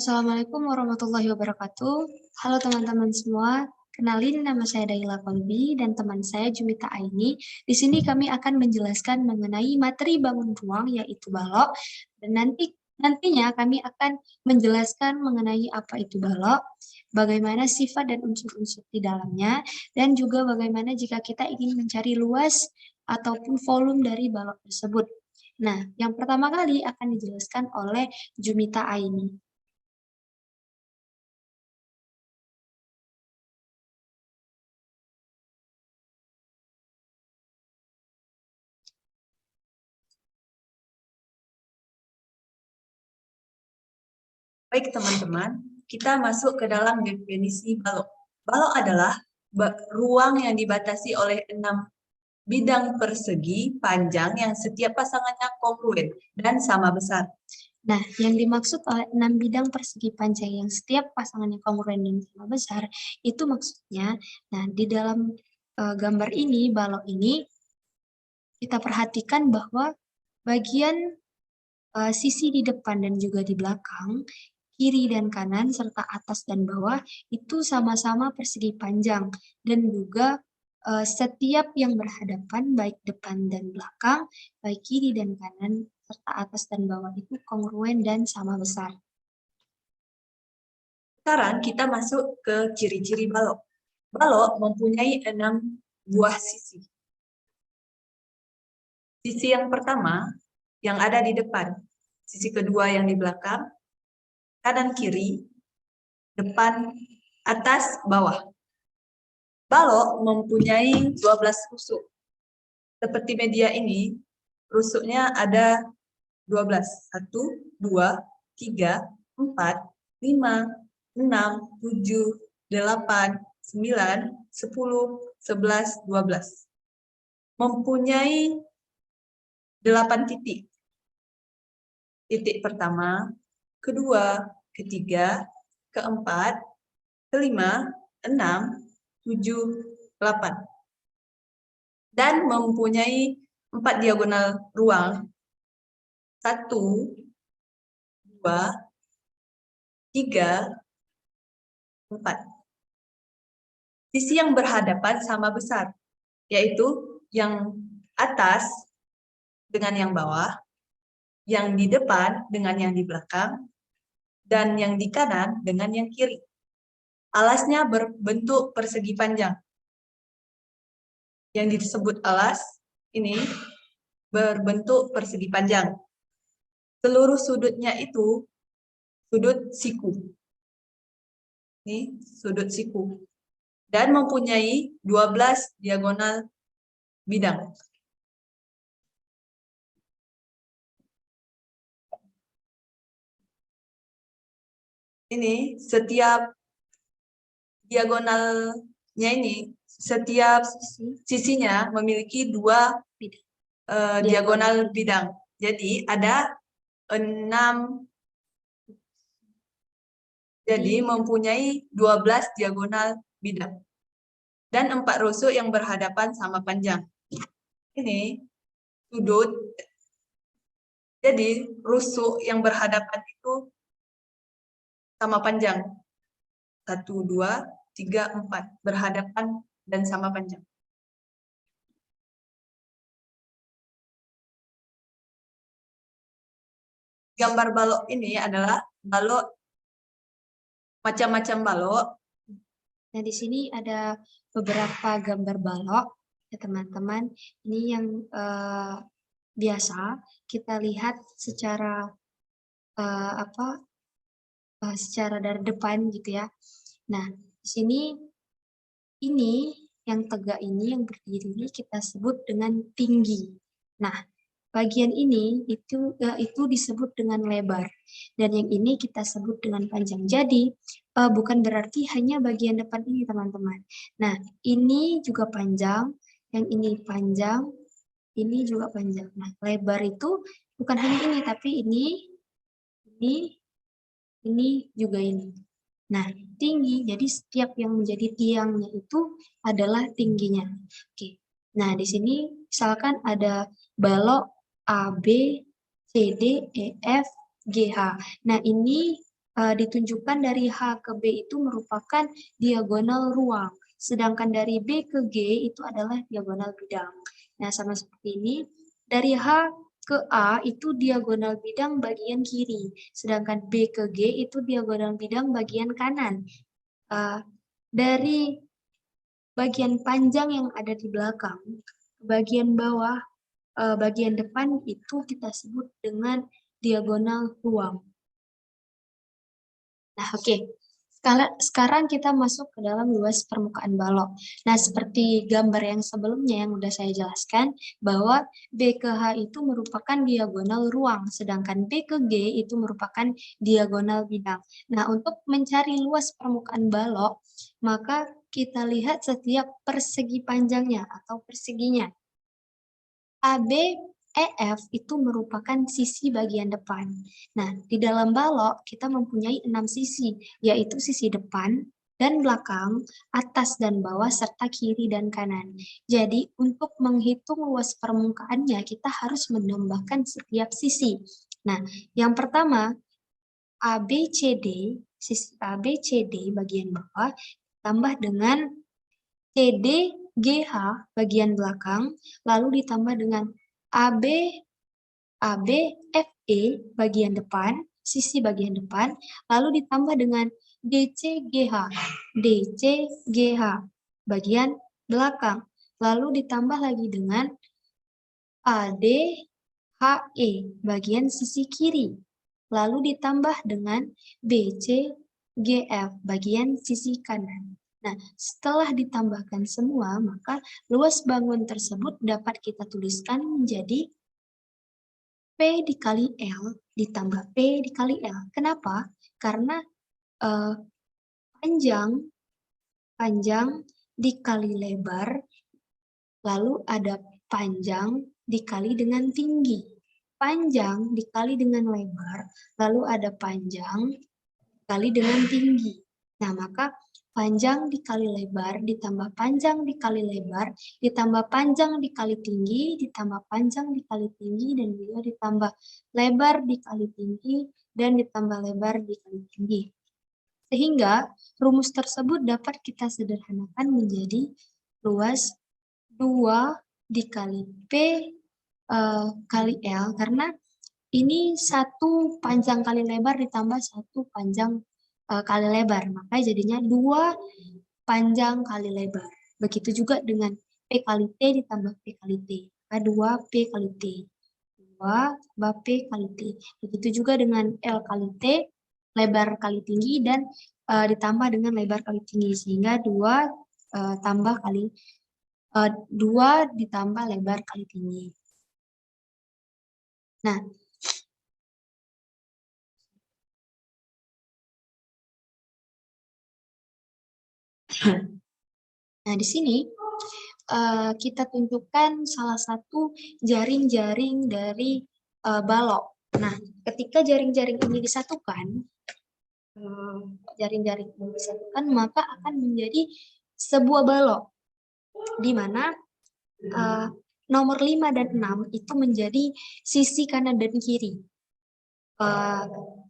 Assalamualaikum warahmatullahi wabarakatuh. Halo teman-teman semua, kenalin nama saya Daila Kolbi dan teman saya Jumita Aini. Di sini kami akan menjelaskan mengenai materi bangun ruang yaitu balok dan nantinya kami akan menjelaskan mengenai apa itu balok, bagaimana sifat dan unsur-unsur di dalamnya, dan juga bagaimana jika kita ingin mencari luas ataupun volume dari balok tersebut. Nah, yang pertama kali akan dijelaskan oleh Jumita Aini. Baik teman-teman, kita masuk ke dalam definisi balok. Balok adalah ruang yang dibatasi oleh 6 bidang persegi panjang yang setiap pasangannya kongruen dan sama besar. Nah, yang dimaksud oleh 6 bidang persegi panjang yang setiap pasangannya kongruen dan sama besar, itu maksudnya, nah di dalam gambar ini, balok ini, kita perhatikan bahwa bagian sisi di depan dan juga di belakang, kiri dan kanan, serta atas dan bawah, itu sama-sama persegi panjang. Dan juga setiap yang berhadapan, baik depan dan belakang, baik kiri dan kanan, serta atas dan bawah itu kongruen dan sama besar. Sekarang kita masuk ke ciri-ciri balok. Balok mempunyai 6 buah sisi. Sisi yang pertama yang ada di depan, sisi kedua yang di belakang, kanan kiri, depan, atas, bawah. Balok mempunyai 12 rusuk. Seperti media ini, rusuknya ada 12. 1, 2, 3, 4, 5, 6, 7, 8, 9, 10, 11, 12. Mempunyai 8 titik. Titik pertama, kedua, ketiga, keempat, kelima, 6, 7, 8. Dan mempunyai 4 diagonal ruang. 1, 2, 3, 4. Sisi yang berhadapan sama besar, yaitu yang atas dengan yang bawah, yang di depan dengan yang di belakang, dan yang di kanan dengan yang kiri. Alasnya berbentuk persegi panjang. Yang disebut alas ini berbentuk persegi panjang. Seluruh sudutnya itu sudut siku. Ini sudut siku. Dan mempunyai 12 diagonal bidang. Ini setiap diagonalnya ini, setiap sisinya memiliki 2 diagonal bidang. Jadi ada 6, jadi mempunyai 12 diagonal bidang. Dan 4 rusuk yang berhadapan sama panjang. Ini sudut, jadi rusuk yang berhadapan itu sama panjang. 1, 2, 3, 4. Berhadapan dan sama panjang. Gambar balok ini adalah balok, macam-macam balok. Nah, di sini ada beberapa gambar balok, ya teman-teman. Ini yang biasa kita lihat secara secara dari depan gitu ya. Nah, di sini ini yang tegak ini, yang berdiri ini kita sebut dengan tinggi. Nah, bagian ini itu disebut dengan lebar, dan yang ini kita sebut dengan panjang. Jadi bukan berarti hanya bagian depan ini teman-teman. Nah, ini juga panjang, yang ini panjang, ini juga panjang. Nah, lebar itu bukan hanya ini, tapi ini juga ini. Nah, tinggi, jadi setiap yang menjadi tiangnya itu adalah tingginya. Oke. Nah, di sini misalkan ada balok A, B, C, D, E, F, G, H. Nah, ini ditunjukkan dari H ke B itu merupakan diagonal ruang. Sedangkan dari B ke G itu adalah diagonal bidang. Nah, sama seperti ini. Dari H ke A itu diagonal bidang bagian kiri. Sedangkan B ke G itu diagonal bidang bagian kanan. Dari bagian panjang yang ada di belakang, bagian bawah, bagian depan itu kita sebut dengan diagonal ruang. Nah, oke. Sekarang kita masuk ke dalam luas permukaan balok. Nah, seperti gambar yang sebelumnya yang sudah saya jelaskan, bahwa B ke H itu merupakan diagonal ruang, sedangkan B ke G itu merupakan diagonal bidang. Nah, untuk mencari luas permukaan balok, maka kita lihat setiap persegi panjangnya atau perseginya. AB EF itu merupakan sisi bagian depan. Nah, di dalam balok kita mempunyai 6 sisi, yaitu sisi depan dan belakang, atas dan bawah, serta kiri dan kanan. Jadi, untuk menghitung luas permukaannya, kita harus menambahkan setiap sisi. Nah, yang pertama, ABCD, sisi ABCD bagian bawah, tambah dengan CDGH bagian belakang, lalu ditambah dengan AB FE bagian depan, sisi bagian depan, lalu ditambah dengan DCGH bagian belakang, lalu ditambah lagi dengan ADHE bagian sisi kiri, lalu ditambah dengan BCGF bagian sisi kanan. Nah, setelah ditambahkan semua, maka luas bangun tersebut dapat kita tuliskan menjadi P dikali L ditambah P dikali L. Kenapa? Karena panjang dikali lebar, lalu ada panjang dikali dengan tinggi. Panjang dikali dengan lebar, lalu ada panjang dikali dengan tinggi. Nah, maka panjang dikali lebar, ditambah panjang dikali lebar, ditambah panjang dikali tinggi, ditambah panjang dikali tinggi, dan juga ditambah lebar dikali tinggi, dan ditambah lebar dikali tinggi. Sehingga rumus tersebut dapat kita sederhanakan menjadi luas 2 dikali P kali L, karena ini satu panjang kali lebar ditambah satu panjang kali lebar, maka jadinya 2 panjang kali lebar. Begitu juga dengan P kali T ditambah P kali T, maka 2 P kali T. 2 tambah P kali T. Begitu juga dengan L kali T, lebar kali tinggi, dan ditambah dengan lebar kali tinggi, sehingga 2 tambah kali 2 ditambah lebar kali tinggi. Nah, di sini kita tunjukkan salah satu jaring-jaring dari balok. Nah, ketika jaring-jaring ini disatukan, maka akan menjadi sebuah balok, di mana nomor 5 dan 6 itu menjadi sisi kanan dan kiri.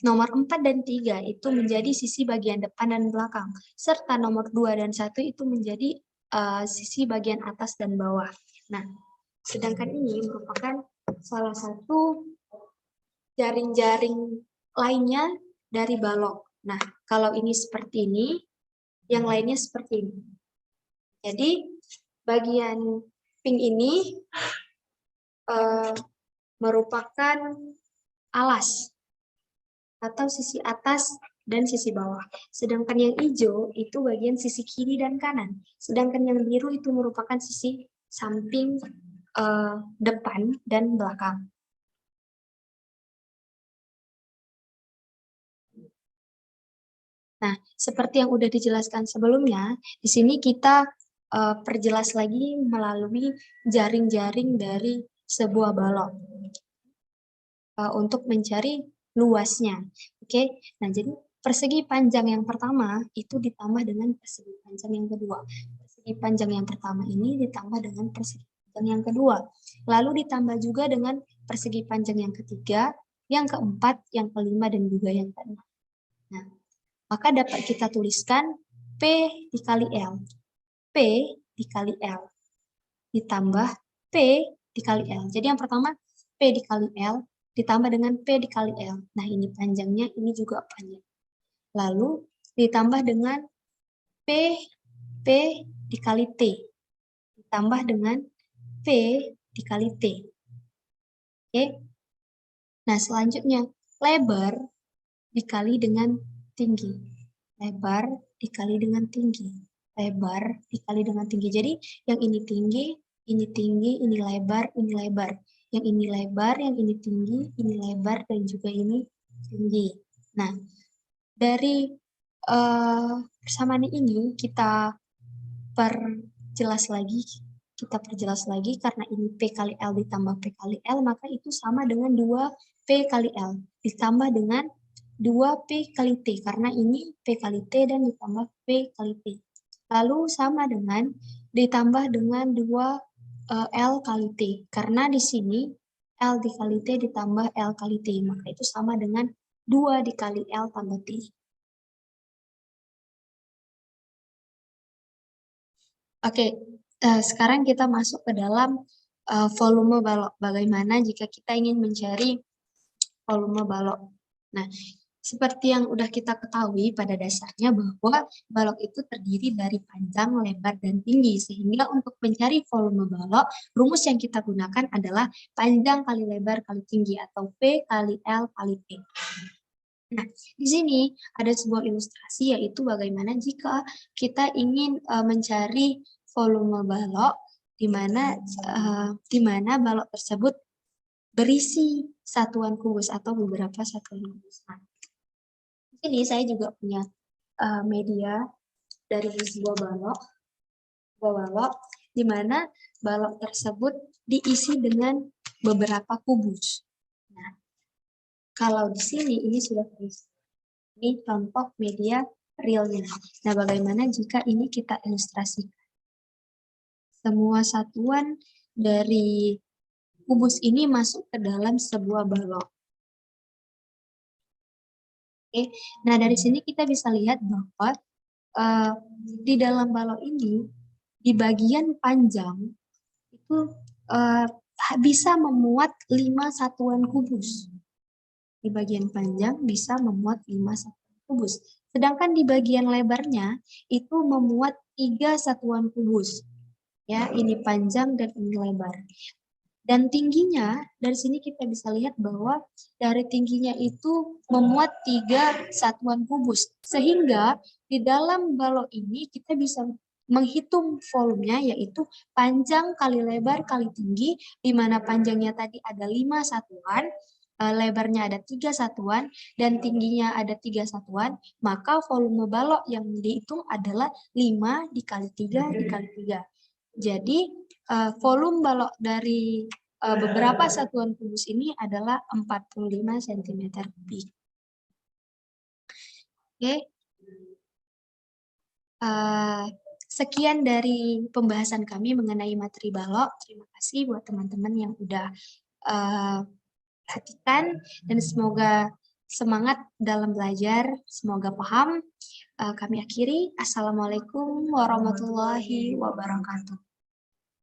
Nomor 4 dan 3 itu menjadi sisi bagian depan dan belakang, serta nomor 2 dan 1 itu menjadi sisi bagian atas dan bawah. Nah, sedangkan ini merupakan salah satu jaring-jaring lainnya dari balok. Nah, kalau ini seperti ini, yang lainnya seperti ini. Jadi, bagian pink ini merupakan alas atau sisi atas dan sisi bawah. Sedangkan yang hijau itu bagian sisi kiri dan kanan. Sedangkan yang biru itu merupakan sisi samping, depan, dan belakang. Nah, seperti yang udah dijelaskan sebelumnya, di sini kita perjelas lagi melalui jaring-jaring dari sebuah balok untuk mencari luasnya. Oke, nah jadi persegi panjang yang pertama itu ditambah dengan persegi panjang yang kedua. Persegi panjang yang pertama ini ditambah dengan persegi panjang yang kedua. Lalu ditambah juga dengan persegi panjang yang ketiga, yang keempat, yang kelima, dan juga yang keenam. Nah, maka dapat kita tuliskan P dikali L. P dikali L ditambah P dikali L. Jadi yang pertama P dikali L ditambah dengan P dikali L. Nah, ini panjangnya, ini juga panjang. Lalu ditambah dengan P dikali T. Ditambah dengan P dikali T. Oke. Nah, selanjutnya lebar dikali dengan tinggi. Lebar dikali dengan tinggi. Lebar dikali dengan tinggi. Jadi yang ini tinggi, ini lebar, ini lebar. Yang ini lebar, yang ini tinggi, ini lebar, dan juga ini tinggi. Nah, dari persamaan ini kita perjelas lagi karena ini P kali L ditambah P kali L, maka itu sama dengan 2P kali L ditambah dengan 2P kali T, karena ini P kali T dan ditambah P kali T. Lalu sama dengan ditambah dengan 2L kali T, karena di sini L dikali T ditambah L kali T, maka itu sama dengan 2 dikali L tambah T. Oke, sekarang kita masuk ke dalam volume balok. Bagaimana jika kita ingin mencari volume balok? Nah, seperti yang udah kita ketahui pada dasarnya bahwa balok itu terdiri dari panjang, lebar, dan tinggi. Sehingga untuk mencari volume balok, rumus yang kita gunakan adalah panjang kali lebar kali tinggi atau P kali L kali T. Nah, di sini ada sebuah ilustrasi, yaitu bagaimana jika kita ingin mencari volume balok di mana balok tersebut berisi satuan kubus atau beberapa satuan kubus. Nah, di sini saya juga punya media dari sebuah balok di mana balok tersebut diisi dengan beberapa kubus. Nah, kalau di sini ini sudah terisi. Ini contoh media realnya. Nah, bagaimana jika ini kita ilustrasikan? Semua satuan dari kubus ini masuk ke dalam sebuah balok. Oke, nah dari sini kita bisa lihat bahwa di dalam balok ini, di bagian panjang itu bisa memuat 5 satuan kubus. Di bagian panjang bisa memuat 5 satuan kubus. Sedangkan di bagian lebarnya itu memuat 3 satuan kubus. Ya, ini panjang dan ini lebar. Dan tingginya, dari sini kita bisa lihat bahwa dari tingginya itu memuat 3 satuan kubus. Sehingga di dalam balok ini kita bisa menghitung volumenya, yaitu panjang kali lebar kali tinggi, di mana panjangnya tadi ada 5 satuan, lebarnya ada 3 satuan, dan tingginya ada 3 satuan, maka volume balok yang dihitung adalah 5 dikali 3 dikali 3. Jadi, volume balok dari beberapa satuan kubus ini adalah 45 cm kubik. Oke. Sekian dari pembahasan kami mengenai materi balok. Terima kasih buat teman-teman yang udah perhatikan, dan semoga semangat dalam belajar, semoga paham. Kami akhiri. Assalamualaikum warahmatullahi wabarakatuh.